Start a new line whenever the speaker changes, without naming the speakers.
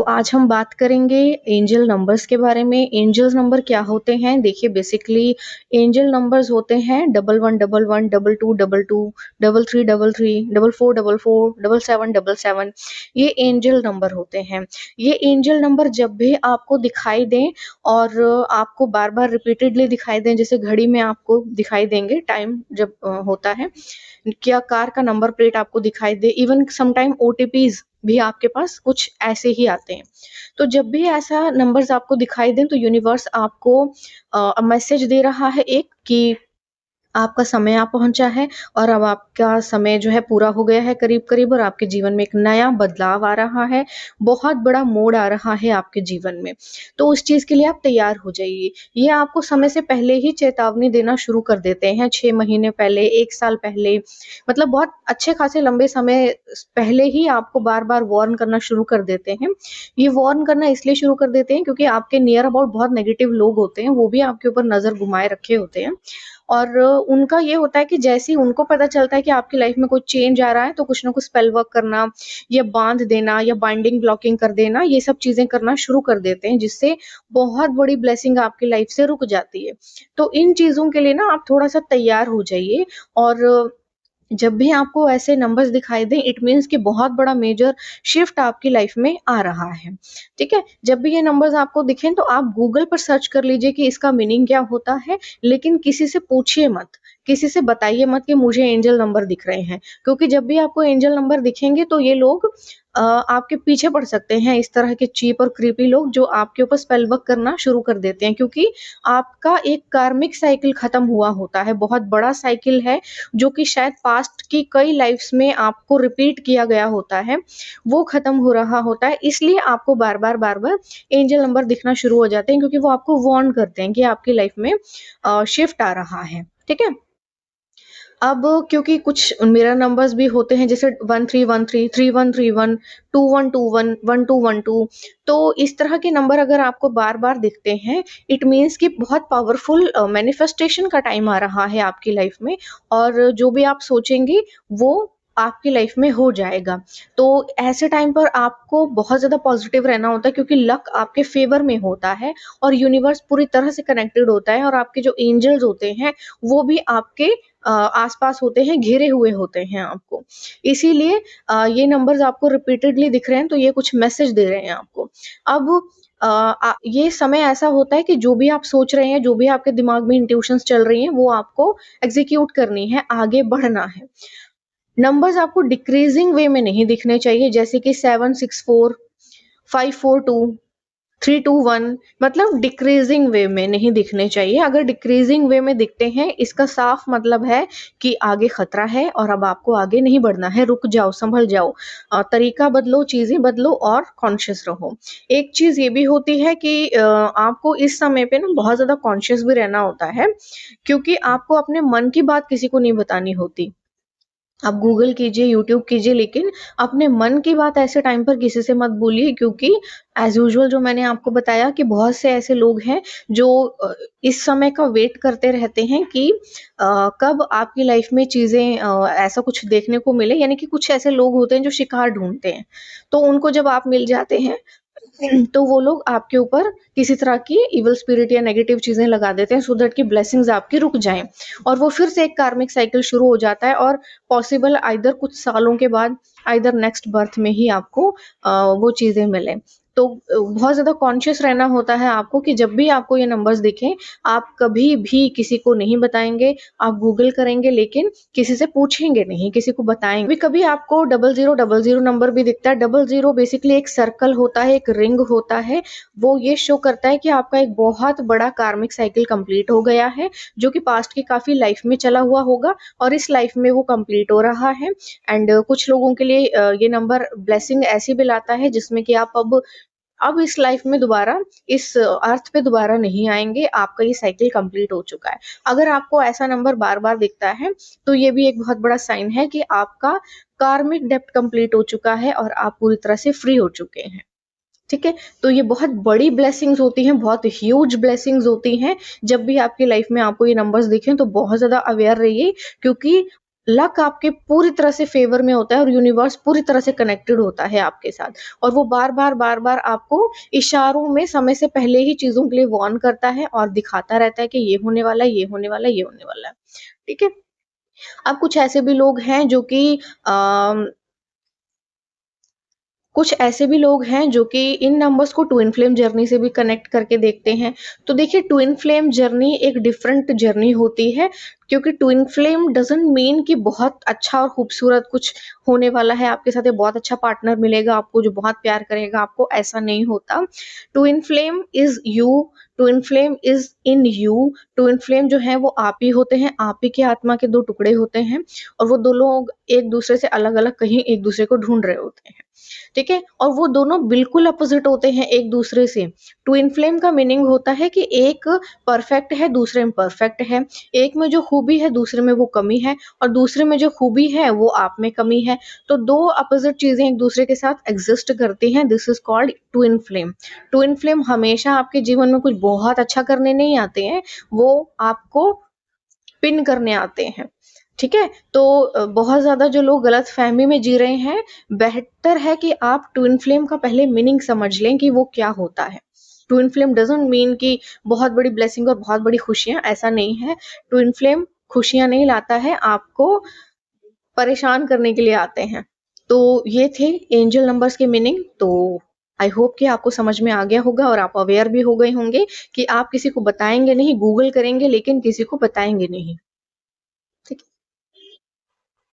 तो आज हम बात करेंगे एंजल नंबर्स के बारे में। एंजल्स नंबर क्या होते हैं? देखिए बेसिकली एंजल नंबर्स होते हैं 1111, 2222, 3333, 4444, 7777। ये एंजल नंबर होते हैं। ये एंजल नंबर जब भी आपको दिखाई दें और आपको बार-बार रिपीटेडली दिखाई दें, जैसे घड़ी में आपको दिखाई देंगे टाइम जब होता है, क्या कार का नंबर प्लेट आपको दिखाई दे, इवन समटाइम ओटीपीज़ भी आपके पास कुछ ऐसे ही आते हैं। तो जब भी ऐसा नंबर्स आपको दिखाई दें तो यूनिवर्स आपको मैसेज दे रहा है एक कि आपका समय आ पहुँचा है और अब आपका समय जो है पूरा हो गया है करीब-करीब और आपके जीवन में एक नया बदलाव आ रहा है, बहुत बड़ा मोड़ आ रहा है आपके जीवन में। तो उस चीज़ के लिए आप तैयार हो जाइए। ये आपको समय से पहले ही चेतावनी देना शुरू कर देते हैं, 6 महीने पहले, 1 साल पहले, मतलब बहुत अच्छे खासे लंबे समय पहले ही आपको बार-बार वार्न करना शुरू कर देते हैं। ये वार्न करना इसलिए शुरू कर देते हैं क्योंकि आपके नियर अबाउट बहुत नेगेटिव लोग होते हैं, वो भी आपके ऊपर नज़र घुमाए रखे होते हैं। और उनका ये होता है कि जैसे ही उनको पता चलता है कि आपकी लाइफ में कुछ चेंज आ रहा है, तो कुछ ना कुछ स्पेल वर्क करना या बाँध देना या बाइंडिंग ब्लॉकिंग कर देना, ये सब चीज़ें करना शुरू कर देते हैं, जिससे बहुत बड़ी ब्लेसिंग आपकी लाइफ से रुक जाती है। तो इन चीज़ों के लिए ना आप थोड़ा-सा तैयार हो जाइए और जब भी आपको ऐसे नंबर्स दिखाई दें, इट मीन्स कि बहुत बड़ा मेजर शिफ्ट आपकी लाइफ में आ रहा है, ठीक है? जब भी ये नंबर्स आपको दिखें तो आप गूगल पर सर्च कर लीजिए कि इसका मीनिंग क्या होता है, लेकिन किसी से पूछिए मत, किसी से बताइए मत कि मुझे एंजल नंबर दिख रहे हैं, क्योंकि जब भी आपको एंजल नंबर दिखेंगे तो ये लोग आपके पीछे पड़ सकते हैं, इस तरह के चीप और क्रीपी लोग जो आपके ऊपर स्पेल वर्क करना शुरू कर देते हैं, क्योंकि आपका एक कार्मिक साइकिल खत्म हुआ होता है, बहुत बड़ा साइकिल है जो कि शायद पास्ट की कई लाइफ्स में आपको रिपीट किया गया होता है, वो खत्म हो रहा होता है। इसलिए आपको बार-बार, बार-बार एंजल नंबर दिखना शुरू हो जाते हैं क्योंकि वो आपको वार्न करते हैं कि आपकी लाइफ में शिफ्ट आ रहा है, ठीक है? अब क्योंकि कुछ मिरर नंबर्स भी होते हैं जैसे 1313, 3131, 2121, 1212, तो इस तरह के नंबर अगर आपको बार-बार दिखते हैं, इट मीन्स कि बहुत पावरफुल मैनिफेस्टेशन का टाइम आ रहा है आपकी लाइफ में और जो भी आप सोचेंगे वो आपकी लाइफ में हो जाएगा। तो ऐसे टाइम पर आपको बहुत ज़्यादा पॉजिटिव रहना होता है क्योंकि लक आपके फ़ेवर में होता है और यूनिवर्स पूरी तरह से कनेक्टेड होता है और आपके जो एंजल्स होते हैं, वो भी आपके आस-पास होते हैं, घेरे हुए होते हैं आपको। इसीलिए ये नंबर्स आपको रिपीटेडली दिख रहे हैं, तो ये कुछ मैसेज दे रहे हैं आपको। अब ये समय ऐसा होता है कि जो भी आप सोच रहे हैं, जो भी आपके दिमाग में इंट्यूशंस चल रही हैं, वो आपको एग्ज़ीक्यूट करनी है, आगे बढ़ना है। नंबर्स आपको डिक्रीज़िंग वे में नहीं दिखने चाहिए, जैसे कि 764, 542, 321, मतलब डिक्रीज़िंग वे में नहीं दिखने चाहिए। अगर डिक्रीज़िंग वे में दिखते हैं, इसका साफ मतलब है कि आगे खतरा है और अब आपको आगे नहीं बढ़ना है, रुक जाओ, संभल जाओ। तरीका बदलो, चीज़ें बदलो और कॉन्शियस रहो। एक चीज़ ये भी होती है कि आपको इस समय पे ना बहुत ज़्यादा कॉन्शियस भी रहना होता है, क्योंकि आपको अपने मन की बात किसी को नहीं बतानी होती। आप गूगल कीजिए, यूट्यूब कीजिए, लेकिन अपने मन की बात ऐसे टाइम पर किसी से मत बोलिए, क्योंकि एज़ यूजुअल जो मैंने आपको बताया कि बहुत से ऐसे लोग हैं जो इस समय का वेट करते रहते हैं कि कब आपकी लाइफ में चीज़ें ऐसा कुछ देखने को मिले, यानी कि कुछ ऐसे लोग होते हैं जो शिकार ढूँढते हैं। तो उनको जब आप मिल जाते हैं तो वो लोग आपके ऊपर किसी तरह की इविल स्पिरिट या नेगेटिव चीज़ें लगा देते हैं सो दैट कि ब्लेसिंग्स आपकी रुक जाएँ और वो फिर से एक कार्मिक साइकिल शुरू हो जाता है और पॉसिबल आइदर कुछ सालों के बाद आइदर नेक्स्ट बर्थ में ही आपको वो चीज़ें मिलें। तो बहुत ज़्यादा कॉन्शियस रहना होता है आपको कि जब भी आपको ये नंबर्स दिखें, आप कभी भी किसी को नहीं बताएँगे, आप गूगल करेंगे लेकिन किसी से पूछेंगे नहीं, किसी को बताएँगे। कभी-कभी आपको 0000 नंबर भी दिखता है। 00 बेसिकली एक सर्कल होता है, एक रिंग होता है। वो ये शो करता है कि आपका एक बहुत बड़ा कार्मिक साइकिल कंप्लीट हो गया है, जो कि पास्ट की काफ़ी लाइफ में चला हुआ होगा और इस लाइफ में वो कंप्लीट हो रहा है। एंड कुछ लोगों के लिए ये नंबर ब्लेसिंग ऐसी भी लाता है जिसमें कि आप अब इस लाइफ में दोबारा इस अर्थ पे दोबारा नहीं आएँगे, आपका ये साइकिल कंप्लीट हो चुका है। अगर आपको ऐसा नंबर बार-बार दिखता है, तो ये भी एक बहुत बड़ा साइन है कि आपका कार्मिक डेब्ट कंप्लीट हो चुका है और आप पूरी तरह से फ्री हो चुके हैं। ठीक है? तो ये बहुत बड़ी ब्लेसिंग्स होती हैं, बहुत ह्यूज ब्लेसिंग्स होती हैं। जब भी आपकी लाइफ में आपको ये नंबर्स दिखें तो बहुत ज़्यादा अवेयर रहिए, क्योंकि लक आपके पूरी तरह से फ़ेवर में होता है और यूनिवर्स पूरी तरह से कनेक्टेड होता है आपके साथ, और वो बार-बार, बार-बार आपको इशारों में समय से पहले ही चीज़ों के लिए वार्न करता है और दिखाता रहता है कि ये होने वाला है, ये होने वाला है, ये होने वाला है। ठीक है? अब कुछ ऐसे भी लोग हैं जो कि अ कुछ ऐसे भी लोग हैं जो कि इन नंबर्स को ट्विन फ्लेम जर्नी से भी कनेक्ट करके देखते हैं। तो देखिए, ट्विन फ्लेम जर्नी एक डिफरेंट जर्नी होती है, क्योंकि ट्विन फ्लेम डज़न्ट मीन कि बहुत अच्छा और खूबसूरत कुछ होने वाला है, आपके साथ एक बहुत अच्छा पार्टनर मिलेगा आपको जो बहुत प्यार करेगा आपको, ऐसा नहीं होता। Twin flame is you, twin flame is in you, twin flame जो है वो आप ही होते हैं, आप ही की आत्मा के 2 टुकड़े होते हैं और वो 2 लोग एक-दूसरे से अलग-अलग कहीं एक-दूसरे को ढूँढ रहे होते हैं। ठीक है? और वो दोनों बिल्कुल अपोज़िट होते हैं एक-दूसरे से। ट्विन फ्लेम का मीनिंग होता है कि एक परफ़ेक्ट है, दूसरे में परफ़ेक्ट है। एक में जो खूबी है, दूसरे में वो कमी है, और दूसरे में जो खूबी है, वो आप में कमी है। तो 2 अपोज़िट चीज़ें एक-दूसरे के साथ एक्ज़िस्ट करती हैं, this is called twin flame. Twin flame हमेशा आपके जीवन में कुछ बहुत अच्छा करने नहीं आते हैं, वो आपको पिन करने आते हैं। ठीक है? तो बहुत ज़्यादा जो लोग गलतफ़हमी में जी रहे हैं, बेहतर है कि आप ट्विन फ्लेम का पहले मीनिंग समझ लें कि वो क्या होता है। ट्विन फ्लेम डज़न्ट मीन कि बहुत बड़ी ब्लेसिंग और बहुत बड़ी खुशियाँ, ऐसा नहीं है। ट्विन फ्लेम खुशियाँ नहीं लाता है, आपको परेशान करने के लिए आते हैं। तो ये थे एंजल नंबर्स के मीनिंग। तो आई होप कि आपको समझ में आ गया होगा और आप अवेयर भी हो गए होंगे कि आप किसी को बताएँगे नहीं, गूगल करेंगे लेकिन किसी को बताएँगे नहीं।